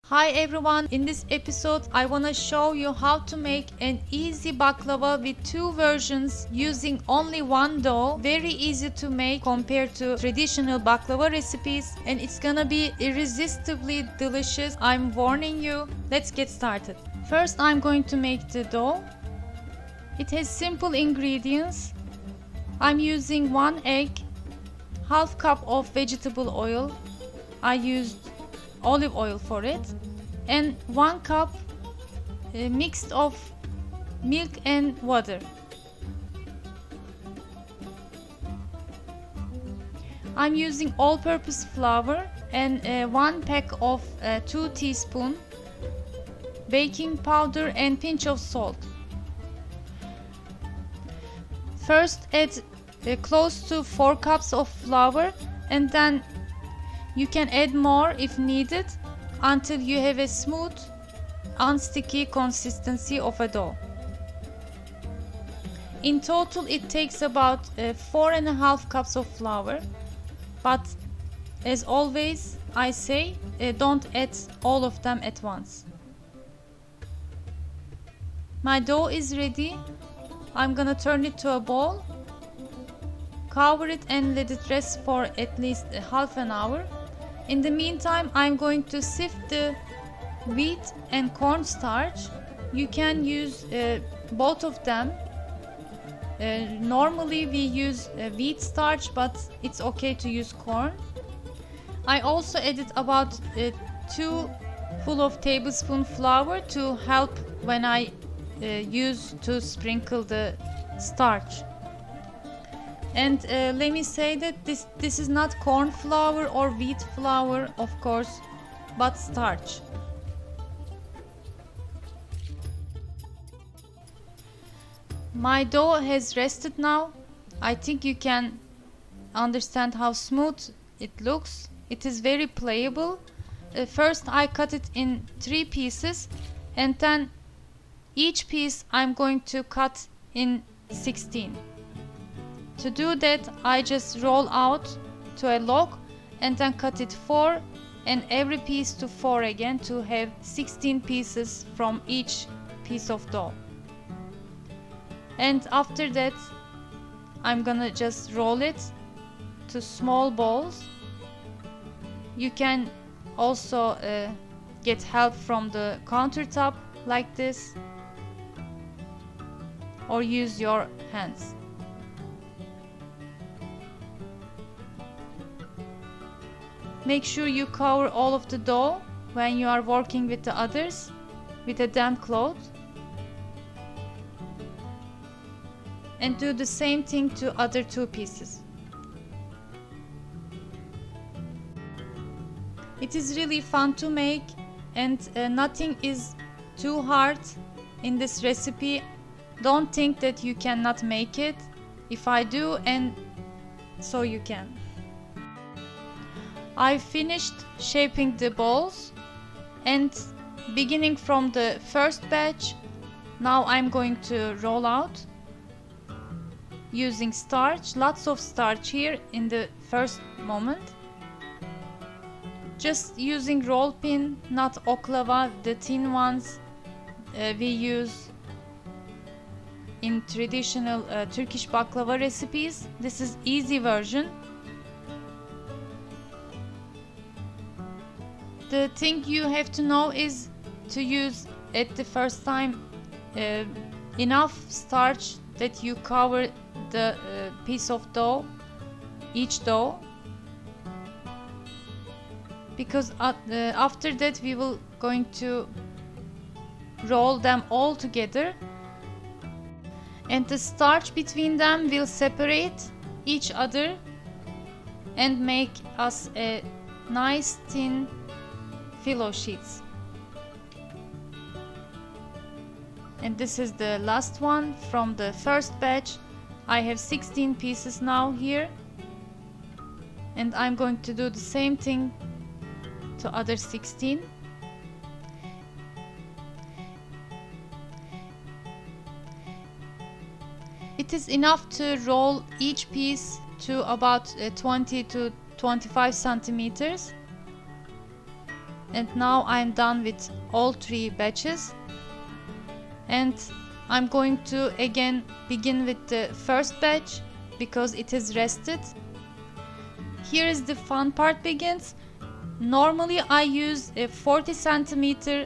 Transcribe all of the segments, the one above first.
Hi everyone, in this episode I want to show you how to make an easy baklava with two versions using only one dough. Very easy to make compared to traditional baklava recipes, and it's gonna be irresistibly delicious. I'm warning you. Let's get started. First I'm going to make the dough. It has simple ingredients. I'm using 1 egg, half cup of vegetable oil. I used olive oil for it, and 1 cup mixed of milk and water. I'm using all-purpose flour and 1 pack of 2 teaspoons baking powder and pinch of salt. First add close to 4 cups of flour, and then you can add more if needed until you have a smooth, unsticky consistency of a dough. In total it takes about 4.5 cups of flour, but as always I say don't add all of them at once. My dough is ready. I'm gonna turn it to a bowl, cover it and let it rest for at least half an hour. In the meantime, I'm going to sift the wheat and corn starch. You can use both of them. Normally we use wheat starch, but it's okay to use corn. I also added about 2 full of tablespoon flour to help when I use to sprinkle the starch. And let me say that this is not corn flour or wheat flour, of course, but starch. My dough has rested now. I think you can understand how smooth it looks. It is very pliable. First I cut it in 3 pieces, and then each piece I'm going to cut in 16. To do that, I just roll out to a log and then cut it 4, and every piece to 4 again, to have 16 pieces from each piece of dough. And after that, I'm gonna just roll it to small balls. You can also get help from the countertop like this, or use your hands. Make sure you cover all of the dough when you are working with the others with a damp cloth, and do the same thing to other 2 pieces. It is really fun to make, and nothing is too hard in this recipe. Don't think that you cannot make it. If I do, and so you can. I finished shaping the balls, and beginning from the first batch, now I'm going to roll out using starch. Lots of starch here in the first moment. Just using roll pin, not oklava, the thin ones we use in traditional Turkish baklava recipes. This is easy version. The thing you have to know is to use at the first time enough starch that you cover the piece of dough, each dough, because after that we will going to roll them all together, and the starch between them will separate each other and make us a nice thin filo sheets. And this is the last one from the first batch. I have 16 pieces now here, and I'm going to do the same thing to other 16. It is enough to roll each piece to about 20 to 25 centimeters. And now I'm done with all 3 batches, and I'm going to again begin with the first batch because it is rested. Here is the fun part begins. Normally I use a 40 centimeter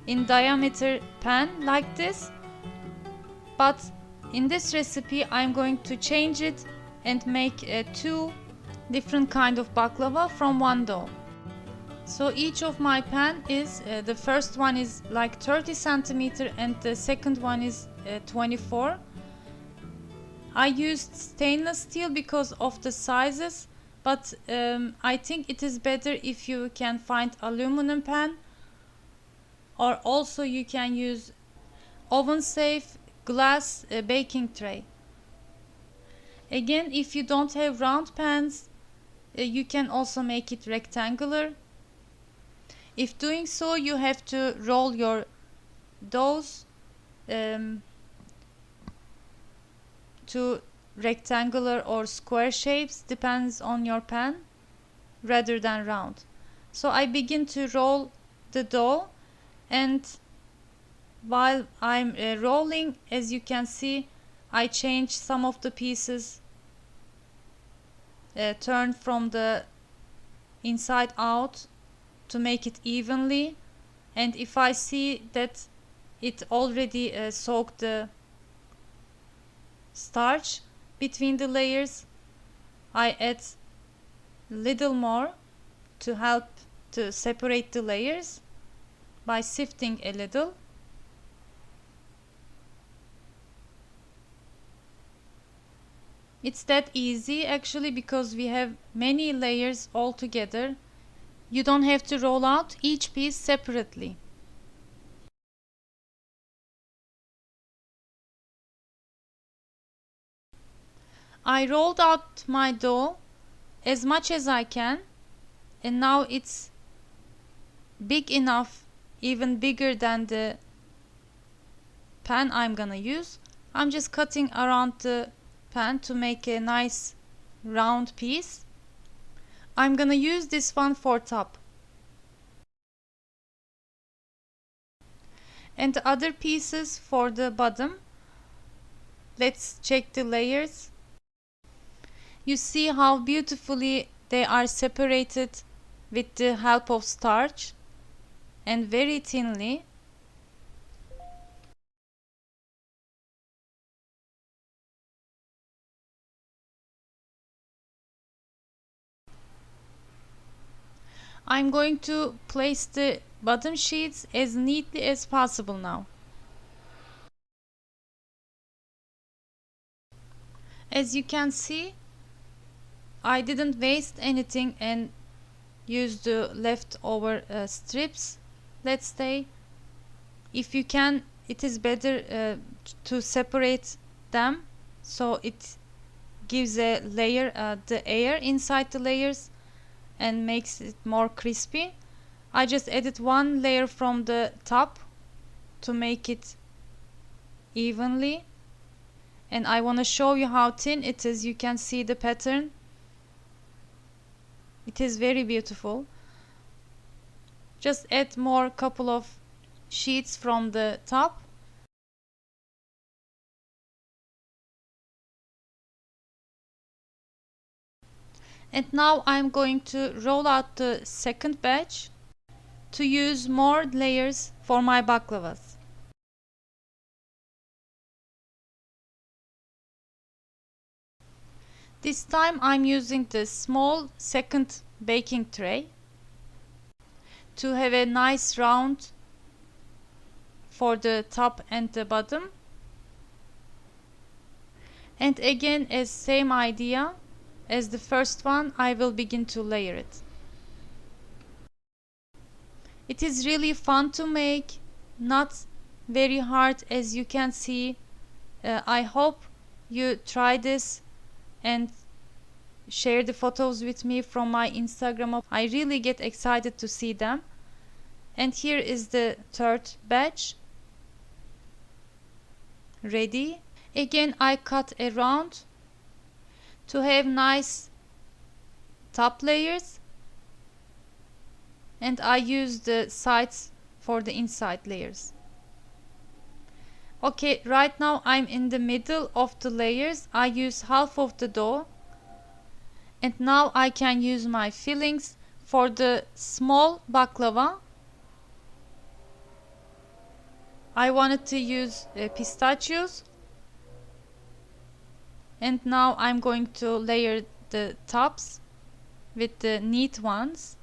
in diameter pan like this, but in this recipe I'm going to change it and make 2 different kind of baklava from one dough. So each of my pan is, the first one is like 30 centimeter and the second one is 24. I used stainless steel because of the sizes, but I think it is better if you can find aluminum pan, or also you can use oven safe glass baking tray. Again, if you don't have round pans, you can also make it rectangular. If doing so, you have to roll your doughs to rectangular or square shapes, depends on your pan, rather than round. So I begin to roll the dough, and while I'm rolling, as you can see, I change some of the pieces, turn from the inside out to make it evenly, and if I see that it already soaked the starch between the layers, I add little more to help to separate the layers by sifting a little. It's that easy actually, because we have many layers all together. You don't have to roll out each piece separately. I rolled out my dough as much as I can, and now it's big enough, even bigger than the pan I'm gonna use. I'm just cutting around the pan to make a nice round piece. I'm gonna use this one for top, and the other pieces for the bottom. Let's check the layers. You see how beautifully they are separated with the help of starch, and very thinly. I'm going to place the bottom sheets as neatly as possible now. As you can see, I didn't waste anything and used the leftover strips. Let's say, if you can, it is better to separate them, so it gives a layer, the air inside the layers, and makes it more crispy. I just added one layer from the top to make it evenly, and I want to show you how thin it is. You can see the pattern. It is very beautiful. Just add more couple of sheets from the top. And now I'm going to roll out the second batch to use more layers for my baklavas. This time I'm using the small second baking tray to have a nice round for the top and the bottom. And again, as same idea as the first one, I will begin to layer it. It is really fun to make, not very hard, as you can see. I hope you try this and share the photos with me from my Instagram. I really get excited to see them. And here is the third batch ready. Again, I cut around to have nice top layers. and I use the sides for the inside layers. Okay, right now I'm in the middle of the layers. I use half of the dough, and now I can use my fillings. For the small baklava, I wanted to use pistachios, and now I'm going to layer the tops with the neat ones.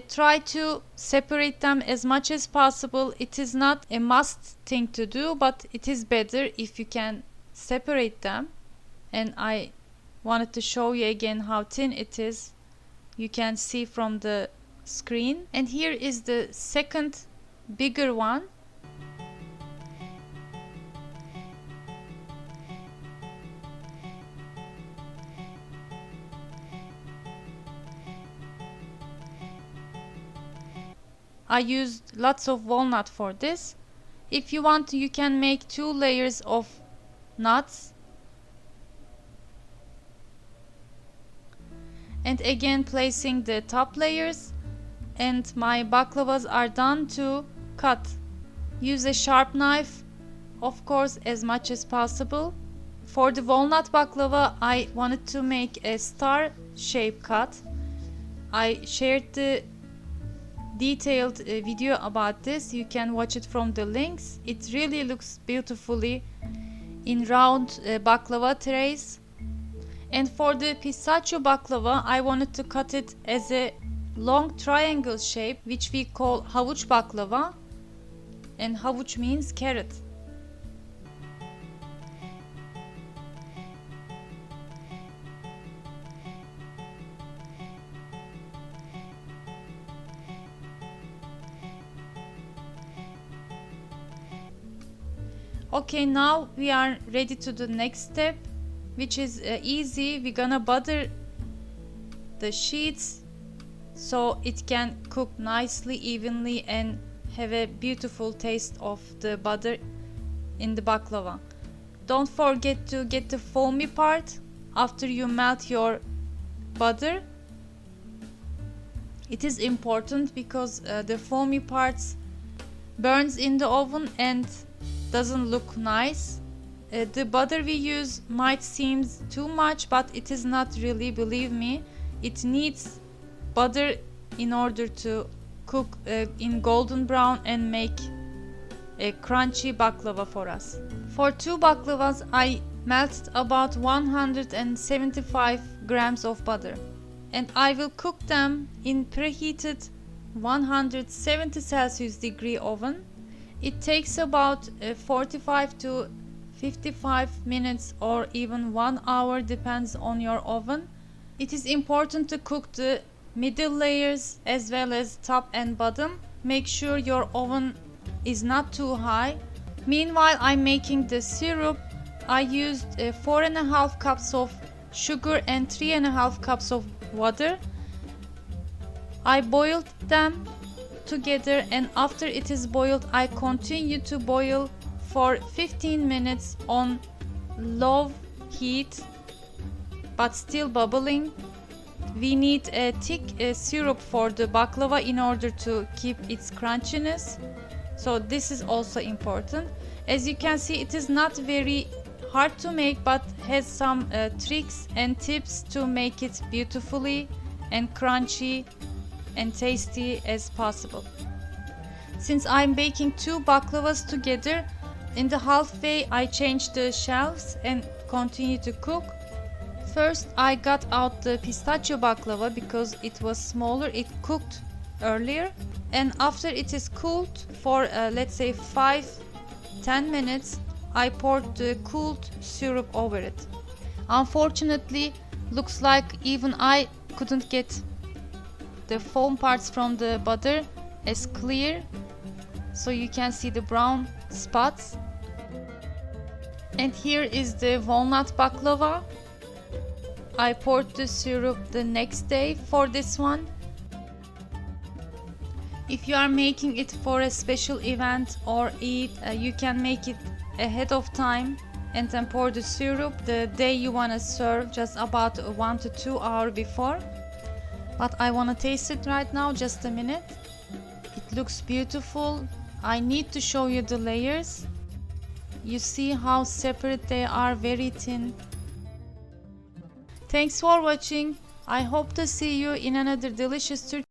Try to separate them as much as possible. It is not a must thing to do, but it is better if you can separate them. And I wanted to show you again how thin it is. You can see from the screen. And here is the second bigger one. I used lots of walnut for this. If you want, you can make 2 layers of nuts. And again placing the top layers, and my baklavas are done to cut. Use a sharp knife, of course, as much as possible. For the walnut baklava, I wanted to make a star shape cut. I shared the detailed video about this. You can watch it from the links. It really looks beautifully in round baklava trays. And for the pistachio baklava, I wanted to cut it as a long triangle shape, which we call havuç baklava, and havuç means carrot. Okay, now we are ready to the next step, which is easy. We're gonna butter the sheets so it can cook nicely, evenly, and have a beautiful taste of the butter in the baklava. Don't forget to get the foamy part after you melt your butter. It is important because the foamy parts burns in the oven and doesn't look nice. The butter we use might seem too much, but it is not really, believe me. It needs butter in order to cook in golden brown and make a crunchy baklava for us. For 2 baklavas, I melted about 175 grams of butter, and I will cook them in preheated 170 Celsius degree oven. It takes about 45 to 55 minutes or even 1 hour, depends on your oven. It is important to cook the middle layers as well as top and bottom. Make sure your oven is not too high. Meanwhile, I'm making the syrup. I used 4.5 cups of sugar and 3.5 cups of water. I boiled them together, and after it is boiled, I continue to boil for 15 minutes on low heat, but still bubbling. We need a thick syrup for the baklava in order to keep its crunchiness, so this is also important. As you can see, it is not very hard to make, but has some tricks and tips to make it beautifully and crunchy and tasty as possible. Since I'm baking 2 baklavas together, in the halfway I changed the shelves and continue to cook. First I got out the pistachio baklava because it was smaller, it cooked earlier, and after it is cooled for let's say 5-10 minutes, I poured the cooled syrup over it. Unfortunately, looks like even I couldn't get the foam parts from the butter as clear, so you can see the brown spots. And here is the walnut baklava. I poured the syrup the next day for this one. If you are making it for a special event or eat, you can make it ahead of time and then pour the syrup the day you want to serve, just about 1 to 2 hours before. But I want to taste it right now. Just a minute. It looks beautiful. I need to show you the layers. You see how separate they are, very thin. Thanks for watching. I hope to see you in another delicious Turkish